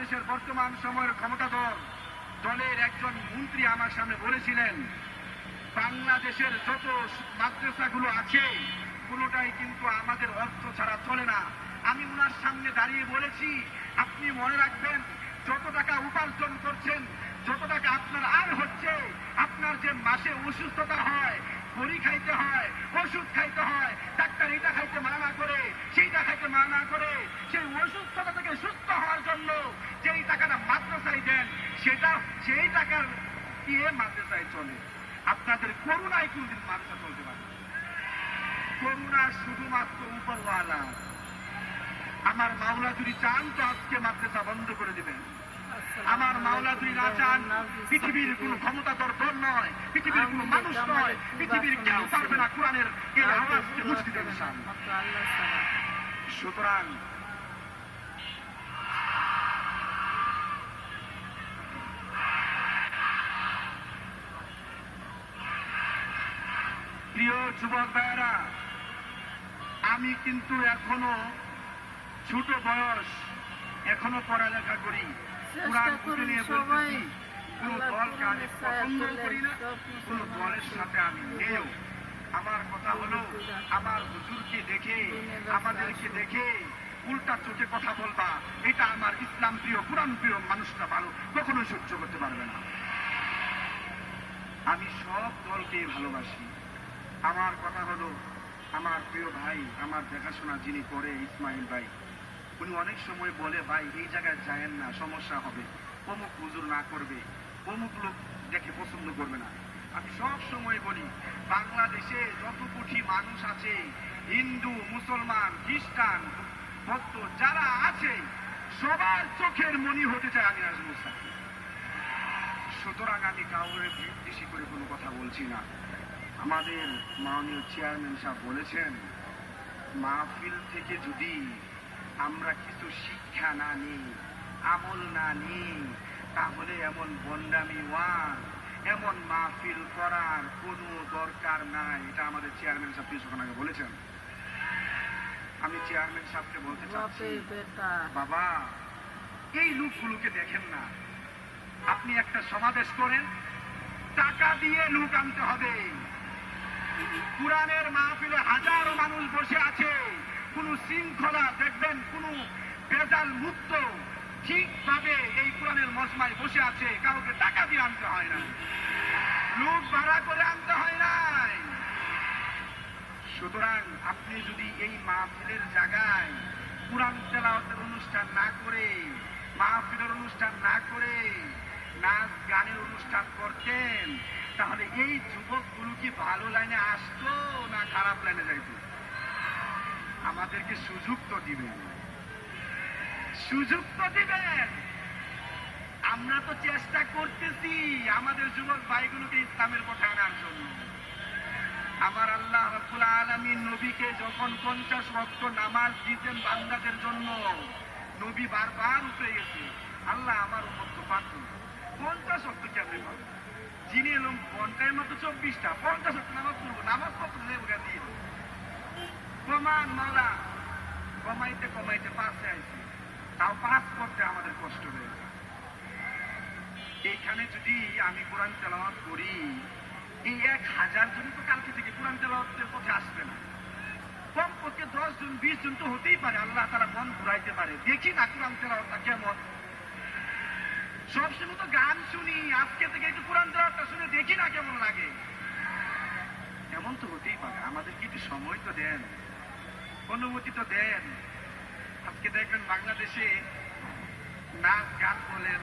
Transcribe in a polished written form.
বাংলাদেশের বর্তমান সময়ের ক্ষমতাধর দলের একজন মন্ত্রী আমার সামনে বলেছিলেন, বাংলাদেশের যত মাদ্রাসাগুলো আছে কোনোটাই কিন্তু আমাদের অর্থ ছাড়া চলে না। আমি ওনার সামনে দাঁড়িয়ে বলেছি, আপনি মনে রাখবেন, যত টাকা উপার্জন করছেন, যত টাকা আপনার আয় হচ্ছে, আপনার যে মাসে অসুস্থতা হয়, বড়ি খাইতে হয়, ওষুধ খাইতে হয়, ডাক্তার এটা খাইতে মানা করে, সেইটা খাইতে মানা করে, সেই অসুস্থতা থেকে সুস্থ হওয়ার জন্য যেই টাকাটা মাদ্রাসায় দেন, সেই টাকার দিয়ে মাদ্রাসায় চলে। আপনাদের করুণায় কোনদিন মাদ্রাসা চলতে পারে? করুণা শুধুমাত্র উপরওয়ালা। আমার মাওলা যদি চান তো আজকে মাদ্রাসা বন্ধ করে দিবেন। আমার মাওলা যদি না চান, পৃথিবীর কোন ক্ষমতাধর দল নয়, পৃথিবীর কোন মানুষ নয়, পৃথিবীর কেউ পারবে না কোরআনের এই আওয়াজকে মুক্তি দেবে। সুতরাং প্রিয় যুবক ভাইয়েরা, আমি কিন্তু এখনো ছোট বয়স, এখনো পড়ালেখা করি, কোরআন খুঁজে নিয়ে বলতেছি, কোন দলকে আমি পছন্দ করি না, কোন দলের সাথে আমি নেও। আমার কথা হলো, আমার হুজুরকে দেখে, আমাদেরকে দেখে উল্টা চোখে কথা বলবা, এটা আমার ইসলাম প্রিয়, কোরআন প্রিয় মানুষরা ভালো কখনো সহ্য করতে পারবে না। আমি সব দলকে ভালোবাসি। আমার কথা হলো, আমার প্রিয় ভাই, আমার দেখাশোনা যিনি করে, ইসমাইল ভাই, উনি অনেক সময় বলে, ভাই এই জায়গায় যায়েন না, সমস্যা হবে, অমুক হুজুর না করবে, অমুক লোক দেখে পছন্দ করবে না। আমি সব সময় বলি, বাংলাদেশে যত কোটি মানুষ আছে, হিন্দু, মুসলমান, খ্রিস্টান, ভক্ত যারা আছে, সবার চোখের মনি হতে চায় আমি নাজমুল সাকিব। সুতরাং আমি কাউরে বিদ্বেষী করে কোনো কথা বলছি না। আমাদের মাননীয় চেয়ারম্যান সাহেব বলেছেন, মাহফিল থেকে যদি আমরা কিছু শিক্ষা না নিই, আমল না নিই, তাহলে এমন বন্ডামি ওয়াজ, এমন মাহফিল করার কোনো দরকার নাই। এটা আমাদের চেয়ারম্যান সাহেব কিছুক্ষণ আগে বলেছেন। আমি চেয়ারম্যান সাহেবকে বলতে চাচ্ছি, বাবা এই লোকগুলোকে দেখেন না, আপনি একটা সমাবেশ করেন, টাকা দিয়ে লোক আনতে হবে। কোরআনের মাহফিলে হাজারো মানুষ বসে আছে, কোন শৃঙ্খলা দেখবেন, কোন বেজাল মুক্ত ঠিকভাবে এই কোরআনের মজমায় বসে আছে, কাউকে টাকা দিয়ে আনতে হয় না, লোক ভাড়া করে আনতে হয় নাই। সুতরাং আপনি যদি এই মাহফিলের জায়গায় কোরআন তেলাওয়াতের অনুষ্ঠান না করে, মাহফিলের অনুষ্ঠান না করে নাচ গানের অনুষ্ঠান করতেন, তাহলে এই যুবকগুলো কি ভালো লাইনে আসতো না খারাপ লাইনে যাইত? আমাদেরকে সুযোগ তো দিবেন, সুযোগ তো দিবেন। আমরা তো চেষ্টা করতেছি আমাদের যুবক ভাইগুলোকে ইসলামের পথে আনার জন্য। আমার আল্লাহ রাব্বুল আলামিন নবীকে যখন 50 ওয়াক্ত নামাজ দিতেন বান্দাদের জন্য, নবী বারবার উঠে গেছে, আল্লাহ আমার উম্মত তো পারত 50 ওয়াক্ত কেমনে পারবে, যিনি এলাম ঘন্টায় মাত্র 24টা, 50 ওয়াক্ত নামাজ পড়বো, নামাজ কত নেবো দিয়ে প্রমাণ মাওলা কমাইতে কমাইতে পাশে আইছে, তাও পাস করতে আমাদের কষ্ট হয়েছে। এইখানে যদি আমি কোরআন তেলাওয়াত করি, এই 1000 জন তো কালকে থেকে কোরআন তেলাওয়াতের পথে আসবে না, কমপক্ষে 10 জন 20 জন তো হতেই পারে, আল্লাহ তাআলা মন ঘুরাইতে পারে। দেখি না কোরআন তেলাওয়াতটা কেমন। সবসময় তো গান শুনি, আজকে থেকে একটু কোরআন তেলাওয়াতটা শুনে দেখি না কেমন লাগে। এমন তো হতেই পারে, আমাদেরকে একটু সময় তো দেন, অনুমতি তো দেন। আজকে দেখবেন বাংলাদেশে নাচ গান বলেন,